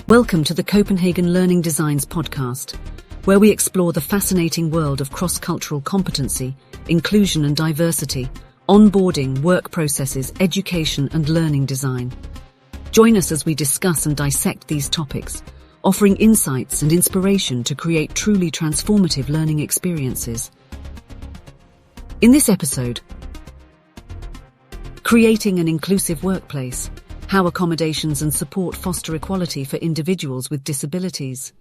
Welcome to the Copenhagen Learning Designs podcast, where we explore the fascinating world of cross-cultural competency, inclusion and diversity, onboarding, work processes, education and learning design. Join us as we discuss and dissect these topics, offering insights and inspiration to create truly transformative learning experiences. In this episode, creating an inclusive workplace, how accommodations and support foster equality for individuals with disabilities.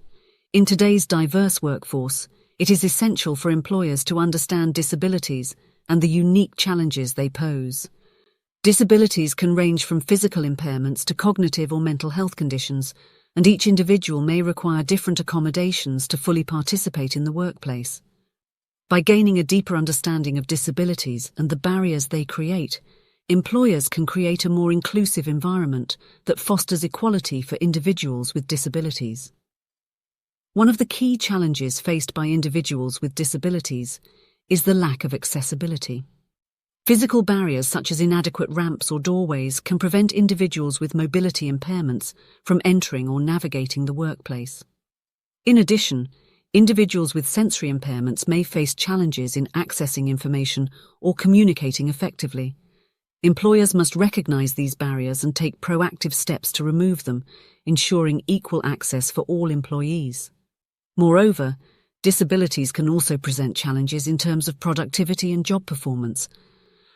In today's diverse workforce, it is essential for employers to understand disabilities and the unique challenges they pose. Disabilities can range from physical impairments to cognitive or mental health conditions, and each individual may require different accommodations to fully participate in the workplace. By gaining a deeper understanding of disabilities and the barriers they create, employers can create a more inclusive environment that fosters equality for individuals with disabilities. One of the key challenges faced by individuals with disabilities is the lack of accessibility. Physical barriers such as inadequate ramps or doorways can prevent individuals with mobility impairments from entering or navigating the workplace. In addition, individuals with sensory impairments may face challenges in accessing information or communicating effectively. Employers must recognize these barriers and take proactive steps to remove them, ensuring equal access for all employees. Moreover, disabilities can also present challenges in terms of productivity and job performance.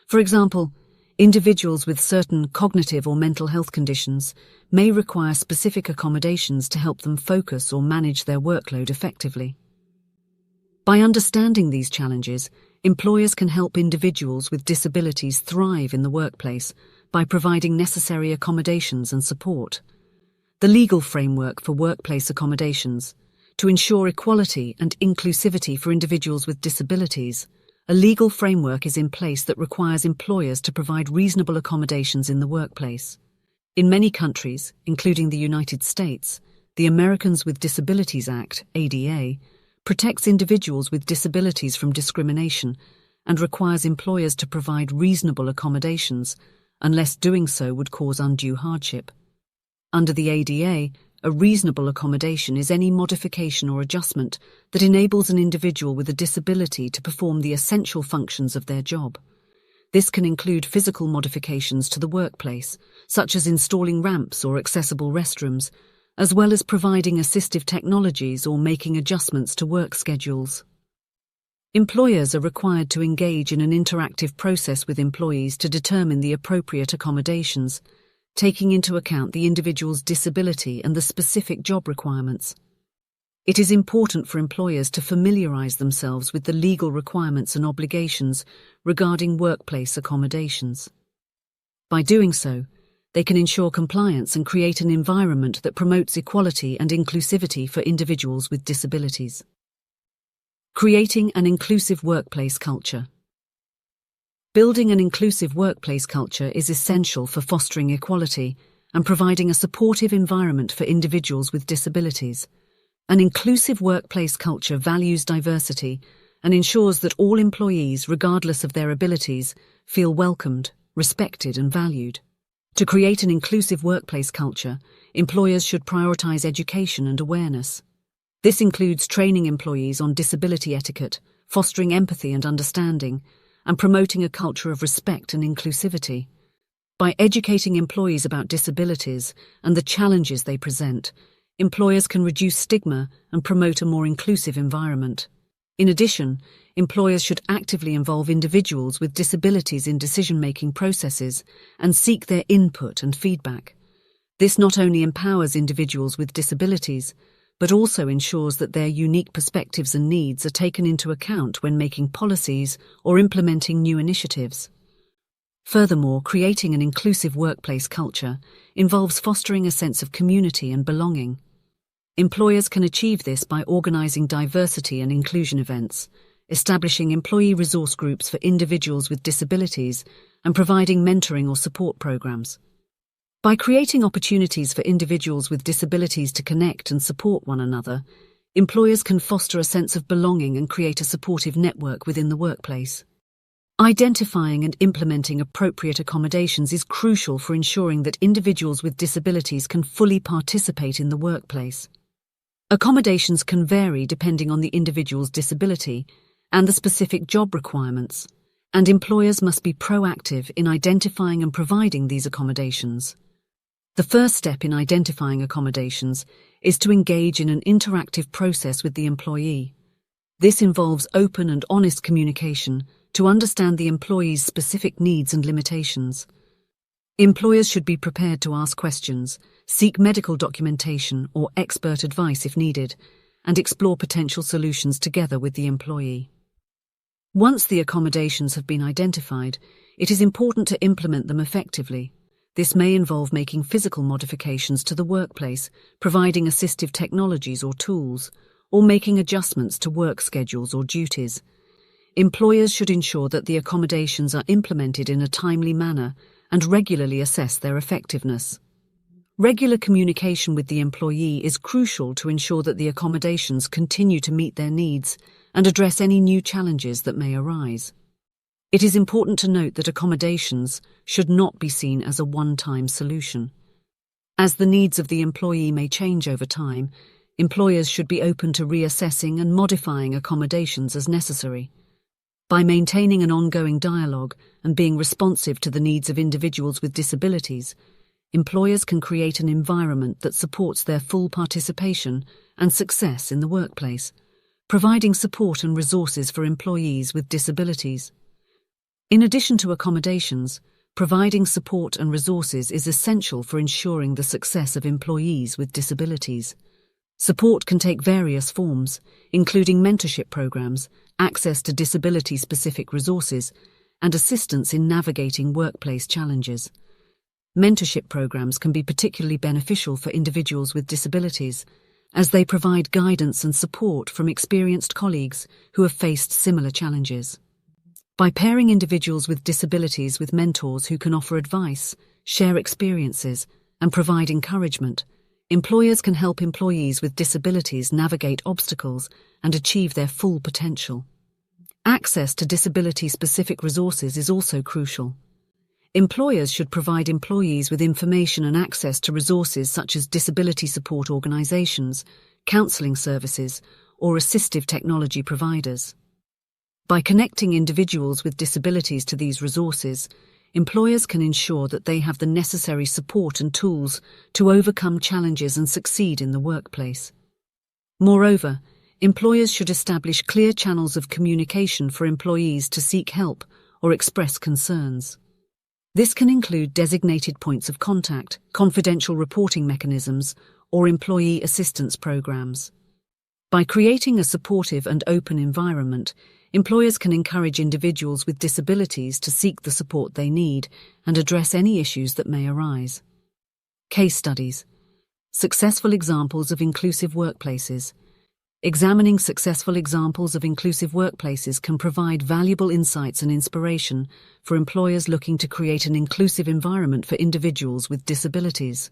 For example, individuals with certain cognitive or mental health conditions may require specific accommodations to help them focus or manage their workload effectively. By understanding these challenges, employers can help individuals with disabilities thrive in the workplace by providing necessary accommodations and support. The legal framework for workplace accommodations. To ensure equality and inclusivity for individuals with disabilities, a legal framework is in place that requires employers to provide reasonable accommodations in the workplace. In many countries, including the United States, the Americans with Disabilities Act, ADA, protects individuals with disabilities from discrimination and requires employers to provide reasonable accommodations unless doing so would cause undue hardship. Under the ADA, a reasonable accommodation is any modification or adjustment that enables an individual with a disability to perform the essential functions of their job. This can include physical modifications to the workplace, such as installing ramps or accessible restrooms, as well as providing assistive technologies or making adjustments to work schedules. Employers are required to engage in an interactive process with employees to determine the appropriate accommodations, taking into account the individual's disability and the specific job requirements. It is important for employers to familiarize themselves with the legal requirements and obligations regarding workplace accommodations. By doing so, they can ensure compliance and create an environment that promotes equality and inclusivity for individuals with disabilities. Creating an inclusive workplace culture. Building an inclusive workplace culture is essential for fostering equality and providing a supportive environment for individuals with disabilities. An inclusive workplace culture values diversity and ensures that all employees, regardless of their abilities, feel welcomed, respected and valued. To create an inclusive workplace culture, employers should prioritize education and awareness. This includes training employees on disability etiquette, fostering empathy and understanding, and promoting a culture of respect and inclusivity. By educating employees about disabilities and the challenges they present, employers can reduce stigma and promote a more inclusive environment. In addition, employers should actively involve individuals with disabilities in decision-making processes and seek their input and feedback. This not only empowers individuals with disabilities, but also ensures that their unique perspectives and needs are taken into account when making policies or implementing new initiatives. Furthermore, creating an inclusive workplace culture involves fostering a sense of community and belonging. Employers can achieve this by organizing diversity and inclusion events, establishing employee resource groups for individuals with disabilities, and providing mentoring or support programs. By creating opportunities for individuals with disabilities to connect and support one another, employers can foster a sense of belonging and create a supportive network within the workplace. Identifying and implementing appropriate accommodations is crucial for ensuring that individuals with disabilities can fully participate in the workplace. Accommodations can vary depending on the individual's disability and the specific job requirements, and employers must be proactive in identifying and providing these accommodations. The first step in identifying accommodations is to engage in an interactive process with the employee. This involves open and honest communication to understand the employee's specific needs and limitations. Employers should be prepared to ask questions, seek medical documentation or expert advice if needed, and explore potential solutions together with the employee. Once the accommodations have been identified, it is important to implement them effectively. This may involve making physical modifications to the workplace, providing assistive technologies or tools, or making adjustments to work schedules or duties. Employers should ensure that the accommodations are implemented in a timely manner and regularly assess their effectiveness. Regular communication with the employee is crucial to ensure that the accommodations continue to meet their needs and address any new challenges that may arise. It is important to note that accommodations should not be seen as a one-time solution. As the needs of the employee may change over time, employers should be open to reassessing and modifying accommodations as necessary. By maintaining an ongoing dialogue and being responsive to the needs of individuals with disabilities, employers can create an environment that supports their full participation and success in the workplace, providing support and resources for employees with disabilities. In addition to accommodations, providing support and resources is essential for ensuring the success of employees with disabilities. Support can take various forms, including mentorship programs, access to disability-specific resources, and assistance in navigating workplace challenges. Mentorship programs can be particularly beneficial for individuals with disabilities, as they provide guidance and support from experienced colleagues who have faced similar challenges. By pairing individuals with disabilities with mentors who can offer advice, share experiences, and provide encouragement, employers can help employees with disabilities navigate obstacles and achieve their full potential. Access to disability-specific resources is also crucial. Employers should provide employees with information and access to resources such as disability support organizations, counseling services, or assistive technology providers. By connecting individuals with disabilities to these resources, employers can ensure that they have the necessary support and tools to overcome challenges and succeed in the workplace. Moreover, employers should establish clear channels of communication for employees to seek help or express concerns. This can include designated points of contact, confidential reporting mechanisms, or employee assistance programs. By creating a supportive and open environment, employers can encourage individuals with disabilities to seek the support they need and address any issues that may arise. Case studies. Successful examples of inclusive workplaces. Examining successful examples of inclusive workplaces can provide valuable insights and inspiration for employers looking to create an inclusive environment for individuals with disabilities.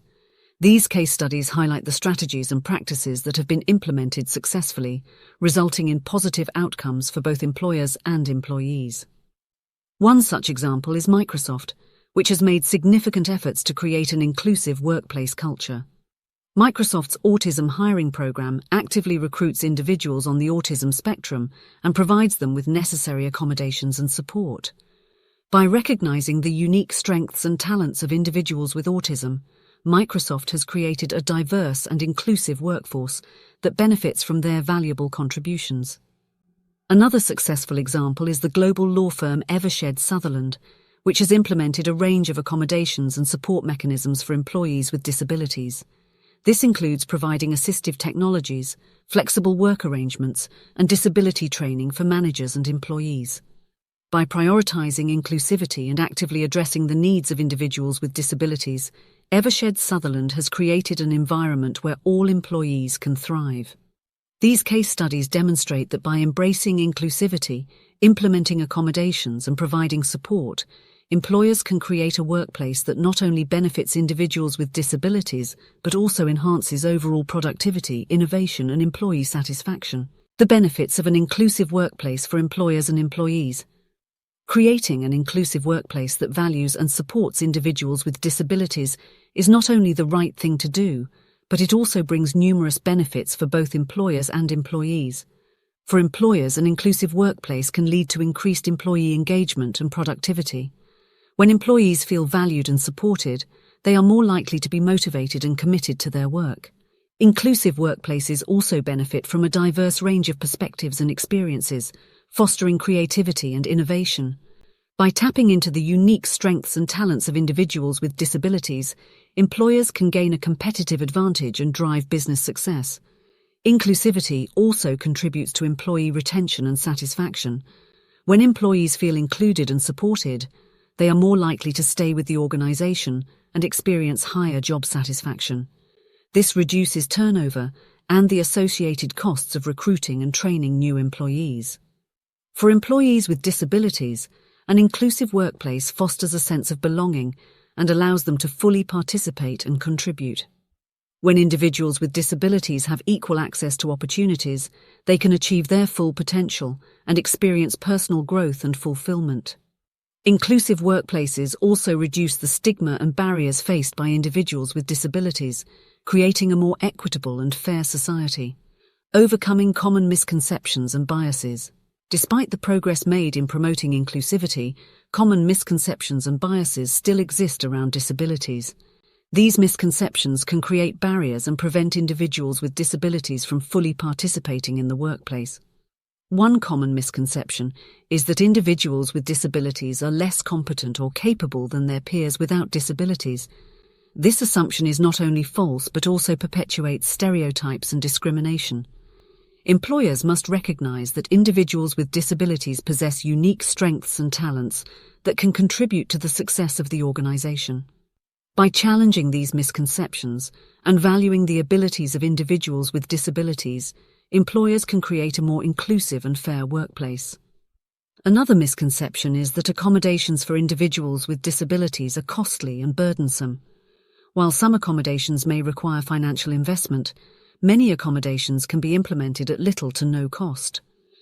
These case studies highlight the strategies and practices that have been implemented successfully, resulting in positive outcomes for both employers and employees. One such example is Microsoft, which has made significant efforts to create an inclusive workplace culture. Microsoft's autism hiring program actively recruits individuals on the autism spectrum and provides them with necessary accommodations and support. By recognizing the unique strengths and talents of individuals with autism, Microsoft has created a diverse and inclusive workforce that benefits from their valuable contributions. Another successful example is the global law firm Evershed Sutherland, which has implemented a range of accommodations and support mechanisms for employees with disabilities. This includes providing assistive technologies, flexible work arrangements, and disability training for managers and employees. By prioritizing inclusivity and actively addressing the needs of individuals with disabilities, Evershed Sutherland has created an environment where all employees can thrive. These case studies demonstrate that by embracing inclusivity, implementing accommodations, and providing support, employers can create a workplace that not only benefits individuals with disabilities, but also enhances overall productivity, innovation, and employee satisfaction. The benefits of an inclusive workplace for employers and employees. Creating an inclusive workplace that values and supports individuals with disabilities is not only the right thing to do, but it also brings numerous benefits for both employers and employees. For employers, an inclusive workplace can lead to increased employee engagement and productivity. When employees feel valued and supported, they are more likely to be motivated and committed to their work. Inclusive workplaces also benefit from a diverse range of perspectives and experiences, fostering creativity and innovation. By tapping into the unique strengths and talents of individuals with disabilities, employers can gain a competitive advantage and drive business success. Inclusivity also contributes to employee retention and satisfaction. When employees feel included and supported, they are more likely to stay with the organization and experience higher job satisfaction. This reduces turnover and the associated costs of recruiting and training new employees. For employees with disabilities, an inclusive workplace fosters a sense of belonging and allows them to fully participate and contribute. When individuals with disabilities have equal access to opportunities, they can achieve their full potential and experience personal growth and fulfillment. Inclusive workplaces also reduce the stigma and barriers faced by individuals with disabilities, creating a more equitable and fair society. Overcoming common misconceptions and biases. Despite the progress made in promoting inclusivity, common misconceptions and biases still exist around disabilities. These misconceptions can create barriers and prevent individuals with disabilities from fully participating in the workplace. One common misconception is that individuals with disabilities are less competent or capable than their peers without disabilities. This assumption is not only false but also perpetuates stereotypes and discrimination. Employers must recognize that individuals with disabilities possess unique strengths and talents that can contribute to the success of the organization. By challenging these misconceptions and valuing the abilities of individuals with disabilities, employers can create a more inclusive and fair workplace. Another misconception is that accommodations for individuals with disabilities are costly and burdensome. While some accommodations may require financial investment, many accommodations can be implemented at little to no cost.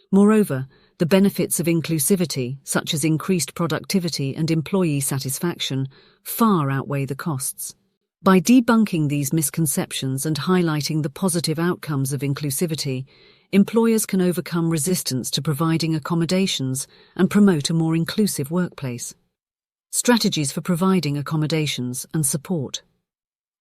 Moreover, the benefits of inclusivity, such as increased productivity and employee satisfaction, far outweigh the costs. By debunking these misconceptions and highlighting the positive outcomes of inclusivity, employers can overcome resistance to providing accommodations and promote a more inclusive workplace. Strategies for providing accommodations and support.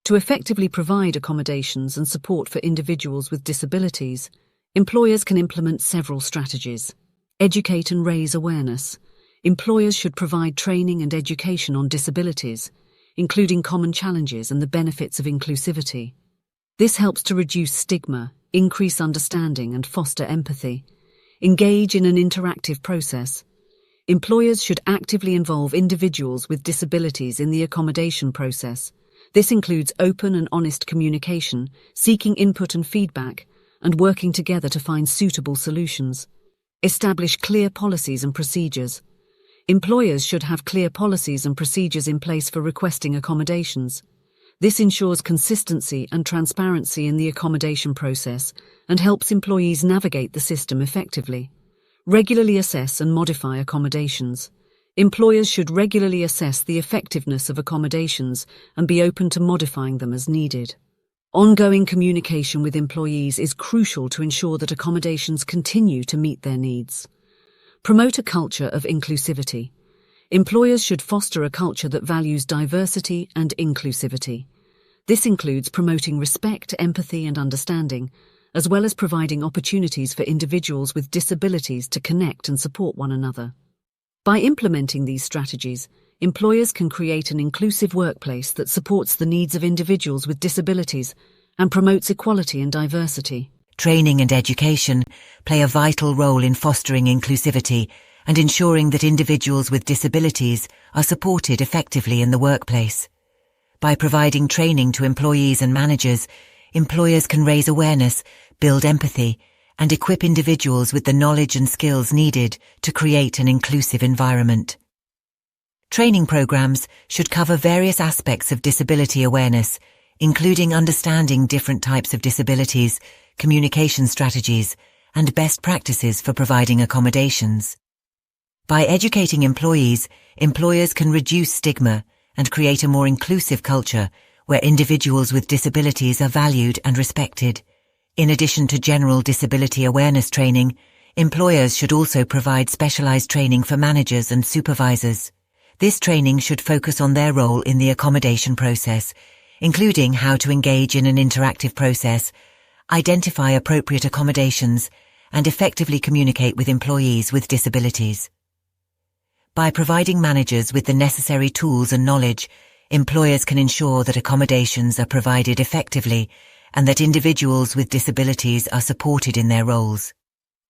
To effectively provide accommodations and support for individuals with disabilities, employers can implement several strategies. Educate and raise awareness. Employers should provide training and education on disabilities, including common challenges and the benefits of inclusivity. This helps to reduce stigma, increase understanding, and foster empathy. Engage in an interactive process. Employers should actively involve individuals with disabilities in the accommodation process. This includes open and honest communication, seeking input and feedback, and working together to find suitable solutions. Establish clear policies and procedures. Employers should have clear policies and procedures in place for requesting accommodations. This ensures consistency and transparency in the accommodation process and helps employees navigate the system effectively. Regularly assess and modify accommodations. Employers should regularly assess the effectiveness of accommodations and be open to modifying them as needed. Ongoing communication with employees is crucial to ensure that accommodations continue to meet their needs. Promote a culture of inclusivity. Employers should foster a culture that values diversity and inclusivity. This includes promoting respect, empathy, and understanding, as well as providing opportunities for individuals with disabilities to connect and support one another. By implementing these strategies, employers can create an inclusive workplace that supports the needs of individuals with disabilities and promotes equality and diversity. Training and education play a vital role in fostering inclusivity and ensuring that individuals with disabilities are supported effectively in the workplace. By providing training to employees and managers, employers can raise awareness, build empathy, and equip individuals with the knowledge and skills needed to create an inclusive environment. Training programs should cover various aspects of disability awareness, including understanding different types of disabilities, communication strategies, and best practices for providing accommodations. By educating employees, employers can reduce stigma and create a more inclusive culture where individuals with disabilities are valued and respected. In addition to general disability awareness training, employers should also provide specialized training for managers and supervisors. This training should focus on their role in the accommodation process, including how to engage in an interactive process, identify appropriate accommodations, and effectively communicate with employees with disabilities. By providing managers with the necessary tools and knowledge, employers can ensure that accommodations are provided effectively and that individuals with disabilities are supported in their roles.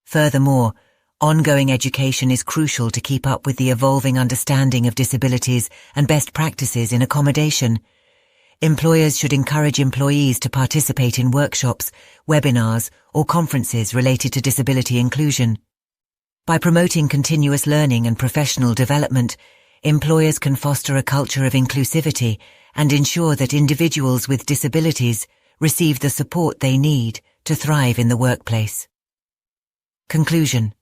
Furthermore, ongoing education is crucial to keep up with the evolving understanding of disabilities and best practices in accommodation. Employers should encourage employees to participate in workshops, webinars, or conferences related to disability inclusion. By promoting continuous learning and professional development, employers can foster a culture of inclusivity and ensure that individuals with disabilities receive the support they need to thrive in the workplace. Conclusion.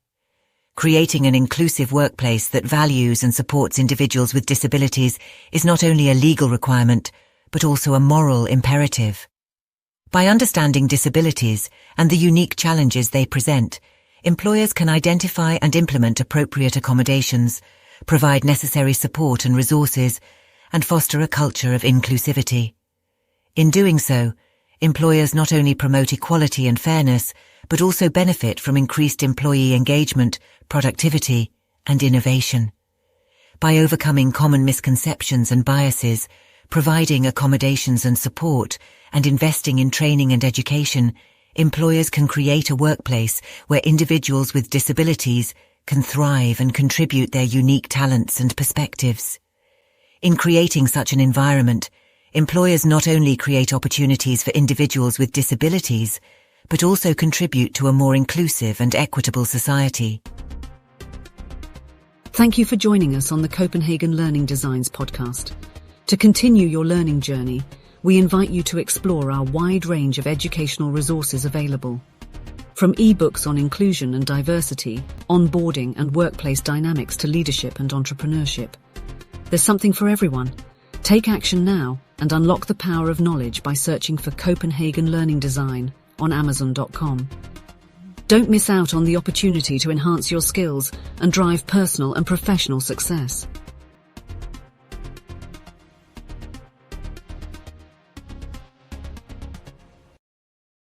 Creating an inclusive workplace that values and supports individuals with disabilities is not only a legal requirement, but also a moral imperative. By understanding disabilities and the unique challenges they present, employers can identify and implement appropriate accommodations, provide necessary support and resources, and foster a culture of inclusivity. In doing so, employers not only promote equality and fairness, but also benefit from increased employee engagement, productivity, and innovation. By overcoming common misconceptions and biases, providing accommodations and support, and investing in training and education, employers can create a workplace where individuals with disabilities can thrive and contribute their unique talents and perspectives. In creating such an environment, employers not only create opportunities for individuals with disabilities, but also contribute to a more inclusive and equitable society. Thank you for joining us on the Copenhagen Learning Designs podcast. To continue your learning journey, we invite you to explore our wide range of educational resources available. From ebooks on inclusion and diversity, onboarding and workplace dynamics to leadership and entrepreneurship. There's something for everyone. Take action now and unlock the power of knowledge by searching for Copenhagen Learning Design on Amazon.com. Don't miss out on the opportunity to enhance your skills and drive personal and professional success.